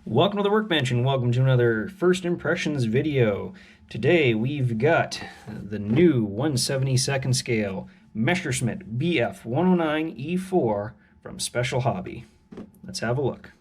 Welcome to the Workbench and welcome to another First Impressions video. Today we've got the new 1/72nd scale Messerschmitt Bf 109E4 from Special Hobby. Let's have a look.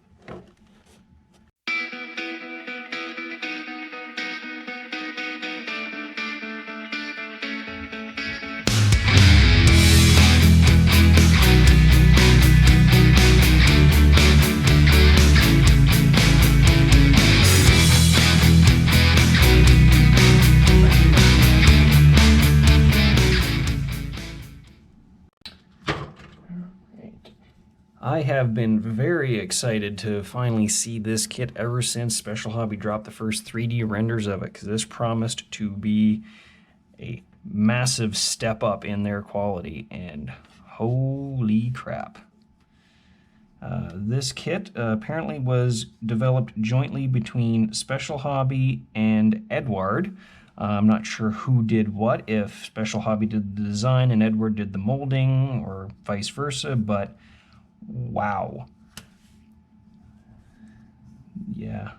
I have been very excited to finally see this kit ever since Special Hobby dropped the first 3D renders of it, because this promised to be a massive step up in their quality, and holy crap. This kit apparently was developed jointly between Special Hobby and Edward. I'm not sure who did what, if Special Hobby did the design and Edward did the molding, or vice versa, but wow. Yeah.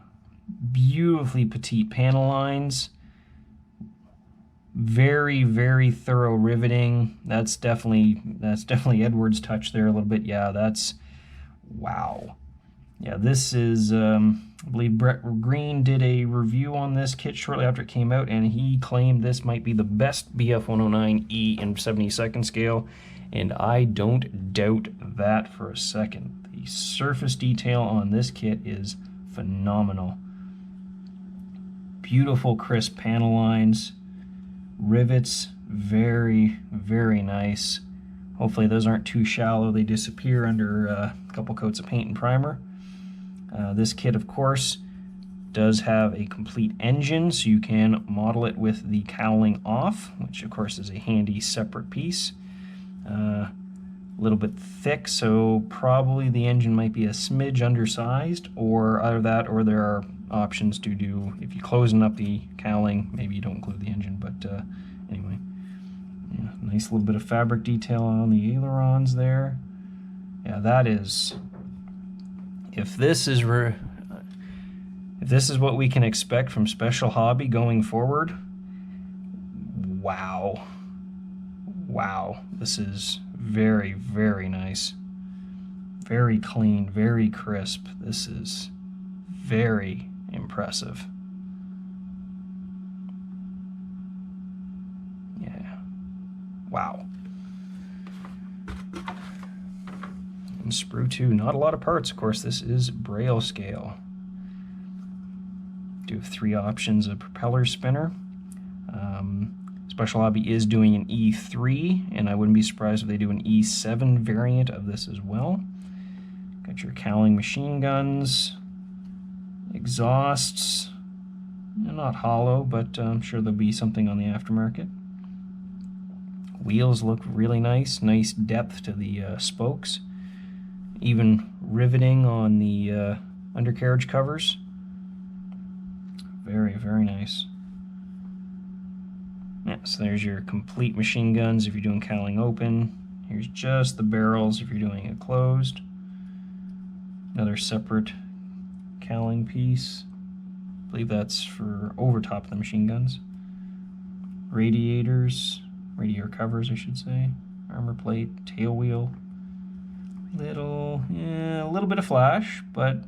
Beautifully petite panel lines. Very, very thorough riveting. That's definitely Edward's touch there a little bit. Yeah, that's wow. Yeah, this is I believe Brett Green did a review on this kit shortly after it came out, and he claimed this might be the best BF 109E in 72nd scale. And I don't doubt that for a second. The surface detail on this kit is phenomenal. Beautiful crisp panel lines, rivets, very, very nice. Hopefully those aren't too shallow, they disappear under a couple coats of paint and primer. This kit, of course, does have a complete engine, so you can model it with the cowling off, which of course is a handy separate piece. A little bit thick, so probably the engine might be a smidge undersized, or either that, or there are options to do, if you closing up the cowling, maybe you don't include the engine, but anyway. Yeah, nice little bit of fabric detail on the ailerons there. Yeah, that is, if this is what we can expect from Special Hobby going forward, wow. Wow, this is very, very nice. Very clean, very crisp. This is very impressive. Yeah, wow. And sprue too, not a lot of parts. Of course, this is Braille scale. Do have 3 options of propeller spinner. Special Hobby is doing an E3, and I wouldn't be surprised if they do an E7 variant of this as well. Got your cowling machine guns, exhausts, not hollow, but I'm sure there'll be something on the aftermarket. Wheels look really nice, nice depth to the spokes, even riveting on the undercarriage covers. Very, very nice. Yeah, so there's your complete machine guns if you're doing cowling open. Here's just the barrels if you're doing it closed. Another separate cowling piece. I believe that's for over top of the machine guns. Radiators, radiator covers I should say. Armor plate, tail wheel. A little bit of flash, but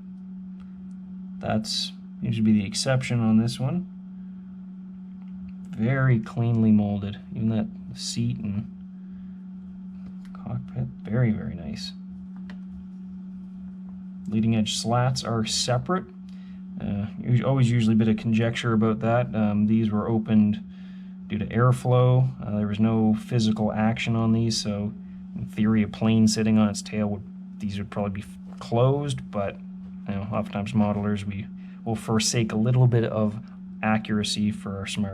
that's usually be the exception on this one. Very cleanly molded. Even that seat and cockpit, very, very nice. Leading edge slats are separate. Always usually a bit of conjecture about that. These were opened due to airflow. There was no physical action on these, so in theory a plane sitting on its tail these would probably be closed, but you know, oftentimes modelers, we will forsake a little bit of accuracy for some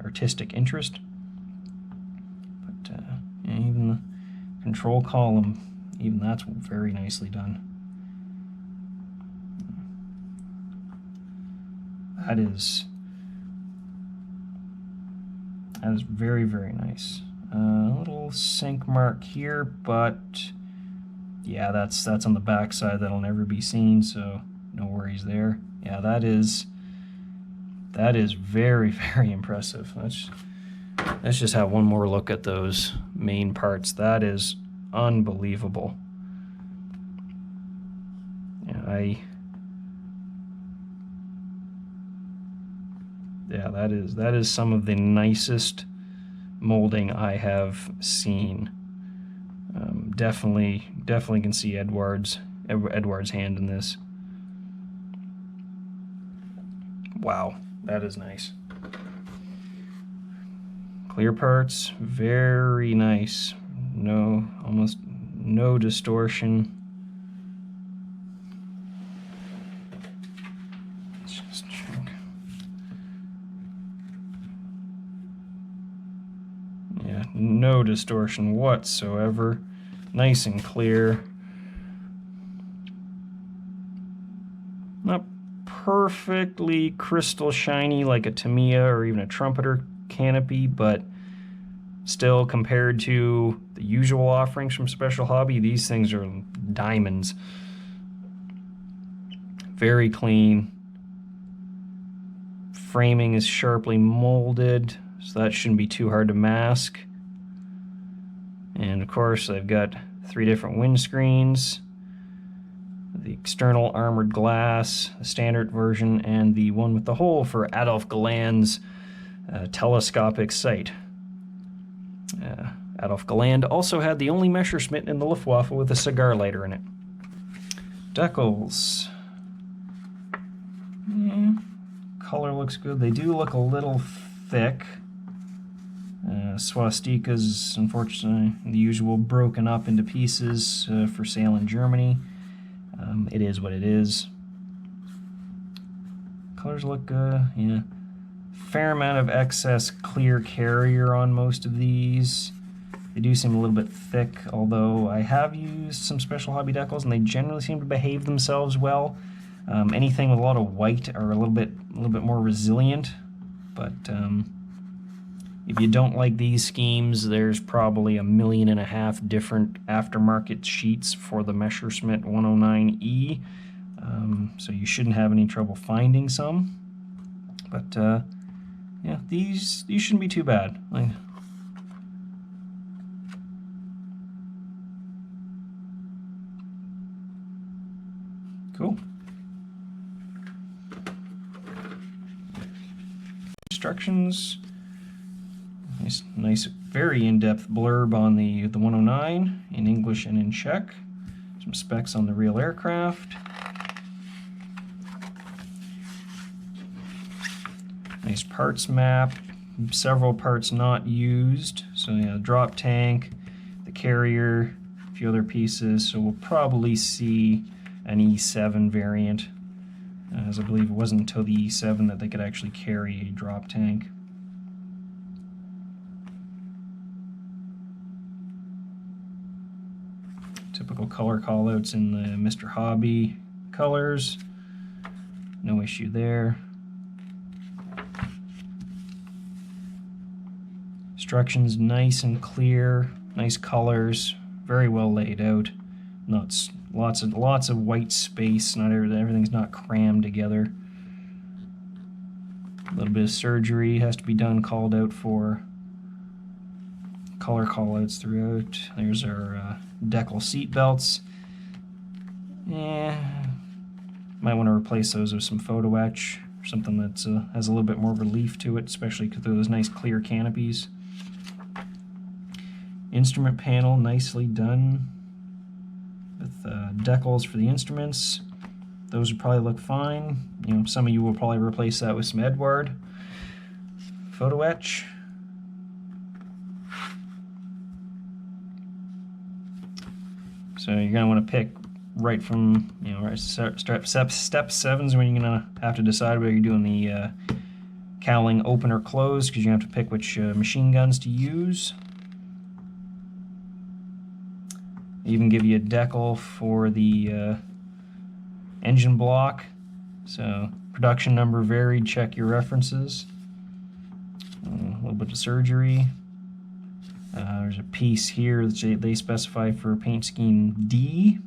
artistic interest. But yeah, even the control column, even that's very nicely done. That is very, very nice. A little sink mark here, but yeah, that's on the back side. That'll never be seen, so no worries there. Yeah, that is very, very impressive. Let's just have one more look at those main parts. That is unbelievable. Yeah, that is some of the nicest molding I have seen. Definitely can see Edward's hand in this. Wow, that is nice. Clear parts, very nice. Almost no distortion. Let's just check. Yeah, no distortion whatsoever. Nice and clear. Not perfectly crystal shiny like a Tamiya or even a Trumpeter canopy, but still, compared to the usual offerings from Special Hobby, these things are diamonds. Very clean. Framing is sharply molded, so that shouldn't be too hard to mask. And of course, I've got 3 different windscreens. The external armored glass, the standard version, and the one with the hole for Adolf Galland's telescopic sight. Adolf Galland also had the only Messerschmitt in the Luftwaffe with a cigar lighter in it. Decals. Yeah, color looks good. They do look a little thick. Swastikas, unfortunately, the usual, broken up into pieces for sale in Germany. It is what it is. Colors look good. Yeah, fair amount of excess clear carrier on most of these. They do seem a little bit thick, although I have used some Special Hobby decals and they generally seem to behave themselves well. Anything with a lot of white are a little bit more resilient, but if you don't like these schemes, there's probably 1.5 million different aftermarket sheets for the Messerschmitt 109E, so you shouldn't have any trouble finding some. But yeah, these shouldn't be too bad. Cool. Instructions. Nice, very in-depth blurb on the 109 in English and in Czech. Some specs on the real aircraft. Nice parts map. Several parts not used. So yeah, drop tank, the carrier, a few other pieces. So we'll probably see an E7 variant, as I believe it wasn't until the E7 that they could actually carry a drop tank. Typical color callouts in the Mr. Hobby colors. No issue there. Instructions nice and clear, nice colors, very well laid out. Not lots of white space. Not everything's not crammed together. A little bit of surgery has to be done, called out for. Color callouts throughout. There's our Decals seat belts. Might want to replace those with some photo etch, or something that has a little bit more relief to it, especially because those nice clear canopies. Instrument panel nicely done with decals for the instruments. Those would probably look fine. You know, some of you will probably replace that with some Edward photo etch. So you're going to want to pick right from, you know, step 7 is when you're going to have to decide whether you're doing the cowling open or closed, because you have to pick which machine guns to use. They even give you a decal for the engine block. So production number varied, check your references. A little bit of surgery. There's a piece here that they specify for paint scheme D.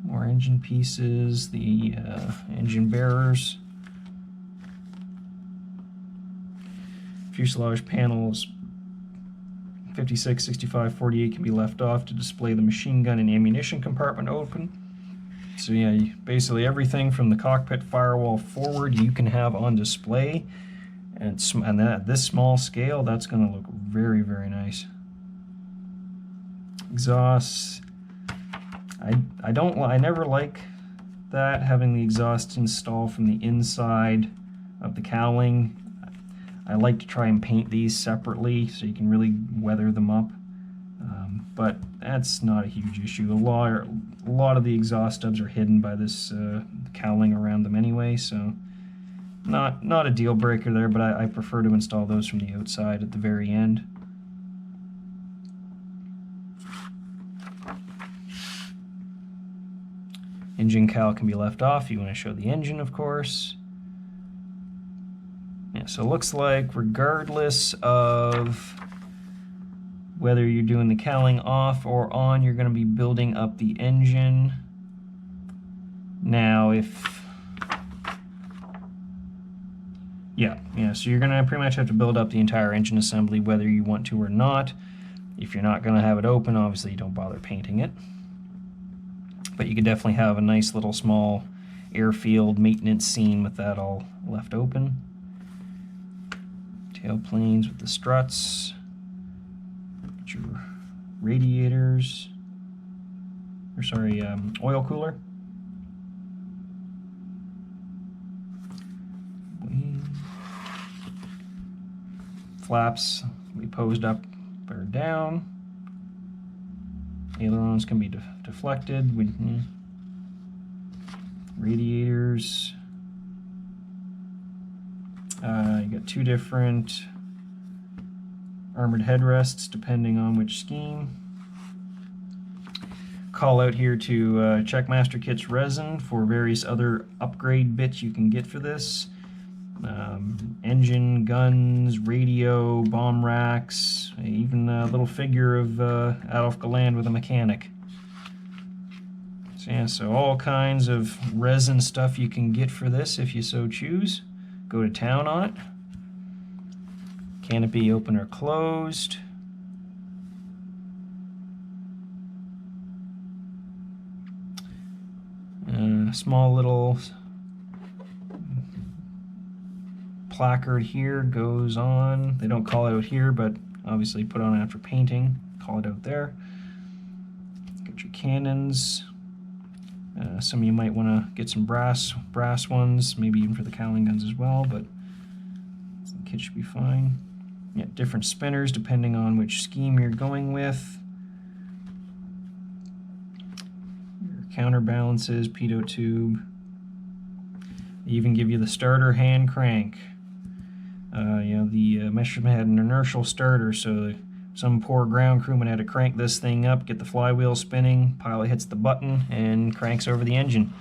More engine pieces, the engine bearers. Fuselage panels 56, 65, 48 can be left off to display the machine gun and ammunition compartment open. So yeah, basically everything from the cockpit firewall forward you can have on display, and at this small scale, that's going to look very, very nice. Exhausts, I never like that, having the exhaust installed from the inside of the cowling. I like to try and paint these separately so you can really weather them up, but that's not a huge issue. A lot of the exhaust stubs are hidden by this cowling around them anyway, so not a deal breaker there, but I prefer to install those from the outside at the very end. Engine cowl can be left off. You want to show the engine, of course. Yeah, so it looks like regardless of whether you're doing the cowling off or on, you're going to be building up the engine. Now, so you're going to pretty much have to build up the entire engine assembly whether you want to or not. If you're not going to have it open, obviously you don't bother painting it. But you could definitely have a nice little small airfield maintenance scene with that all left open. Tail planes with the struts. Got your radiators. Or sorry, oil cooler. Flaps can be posed up or down. Ailerons can be deflected. Radiators. You got two different armored headrests depending on which scheme. Call out here to check Master Kit's resin for various other upgrade bits you can get for this. Engine, guns, radio, bomb racks, even a little figure of Adolf Galland with a mechanic. So yeah, so all kinds of resin stuff you can get for this if you so choose. Go to town on it. Canopy open or closed. Small little placard here goes on. They don't call it out here, but obviously put on after painting. Call it out there. Got your cannons. Some of you might want to get some brass ones, maybe even for the cowling guns as well, but the kit should be fine. Yeah, different spinners depending on which scheme you're going with. Your counterbalances, pitot tube. They even give you the starter hand crank. The Messerschmitt had an inertial starter, so some poor ground crewman had to crank this thing up, get the flywheel spinning, pilot hits the button, and cranks over the engine.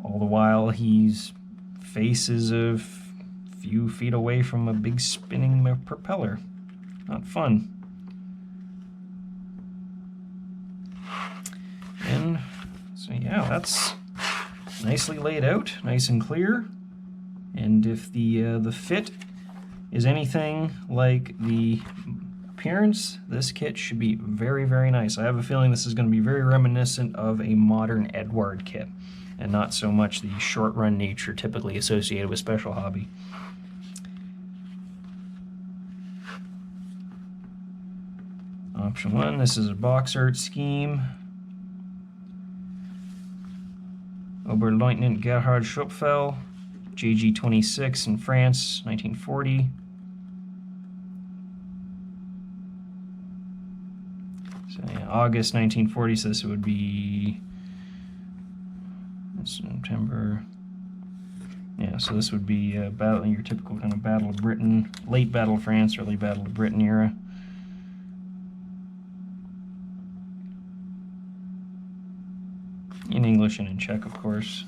All the while he's faces a few feet away from a big spinning propeller. Not fun. And so yeah, that's nicely laid out, nice and clear. And if the fit is anything like the appearance, this kit should be very, very nice. I have a feeling this is going to be very reminiscent of a modern Edward kit, and not so much the short-run nature typically associated with Special Hobby. Option 1, this is a box art scheme. Oberleutnant Gerhard Schupfel, JG-26 in France, 1940. So yeah, August 1940, so this would be September. Yeah, so this would be your typical kind of Battle of Britain, late Battle of France, early Battle of Britain era. In English and in Czech, of course.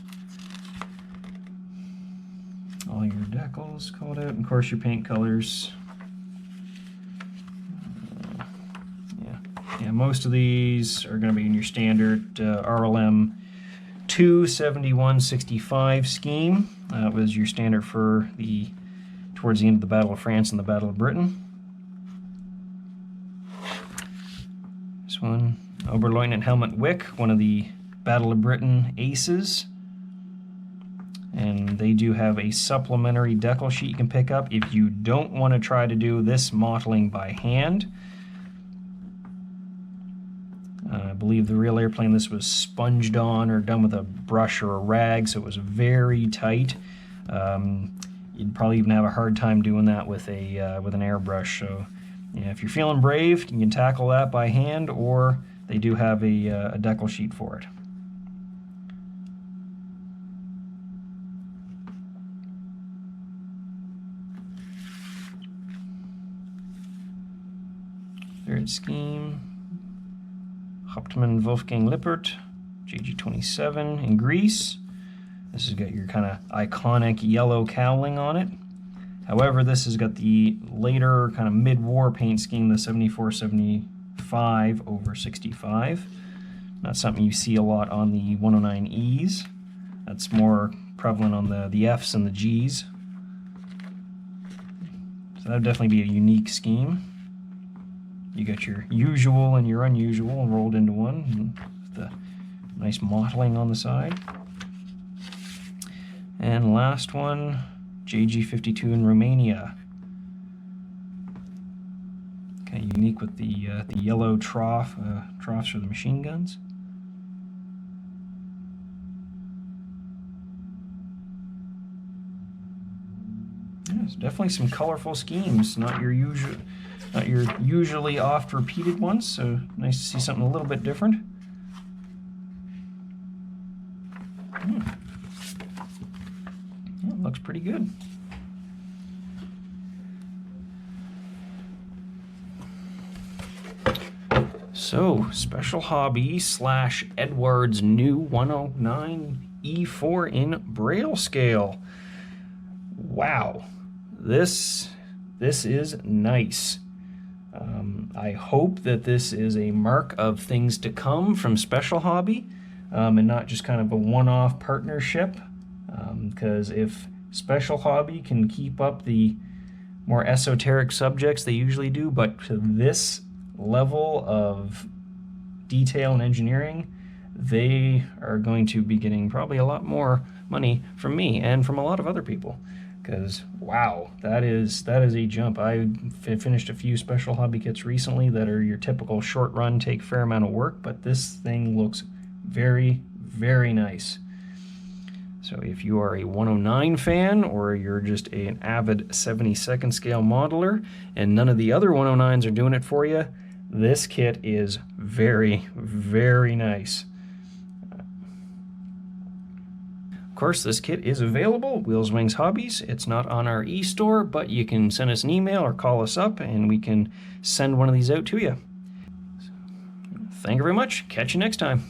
All your decals called out, and of course your paint colors. Yeah, most of these are going to be in your standard RLM 271.65 scheme. Was your standard for towards the end of the Battle of France and the Battle of Britain. This one, Oberleutnant Helmut Wick, one of the Battle of Britain aces. And they do have a supplementary decal sheet you can pick up if you don't want to try to do this mottling by hand. I believe the real airplane, this was sponged on or done with a brush or a rag, so it was very tight. You'd probably even have a hard time doing that with an airbrush. So yeah, if you're feeling brave, you can tackle that by hand, or they do have a decal sheet for it. Third scheme, Hauptmann Wolfgang Lippert, JG27 in Greece. This has got your kind of iconic yellow cowling on it. However, this has got the later kind of mid-war paint scheme, the 74-75/65. Not something you see a lot on the 109Es. That's more prevalent on the Fs and the Gs. So that would definitely be a unique scheme. You got your usual and your unusual rolled into one, with the nice mottling on the side. And last one, JG52 in Romania. Kind of unique with the yellow troughs for the machine guns. Yeah, there's definitely some colorful schemes, not your usually oft repeated ones, so nice to see something a little bit different. Yeah, it looks pretty good. So, Special Hobby / Edwards new 109 E4 in Braille scale. Wow, this is nice. I hope that this is a mark of things to come from Special Hobby, and not just kind of a one-off partnership, because if Special Hobby can keep up the more esoteric subjects they usually do, but to this level of detail and engineering, they are going to be getting probably a lot more money from me and from a lot of other people. Because wow, that is a jump. I finished a few Special Hobby kits recently that are your typical short run, take a fair amount of work, but this thing looks very, very nice. So if you are a 109 fan, or you're just an avid 72nd scale modeler and none of the other 109s are doing it for you, this kit is very, very nice. Of course, this kit is available, Wheels Wings Hobbies. It's not on our e-store, but you can send us an email or call us up and we can send one of these out to you. Thank you very much. Catch you next time.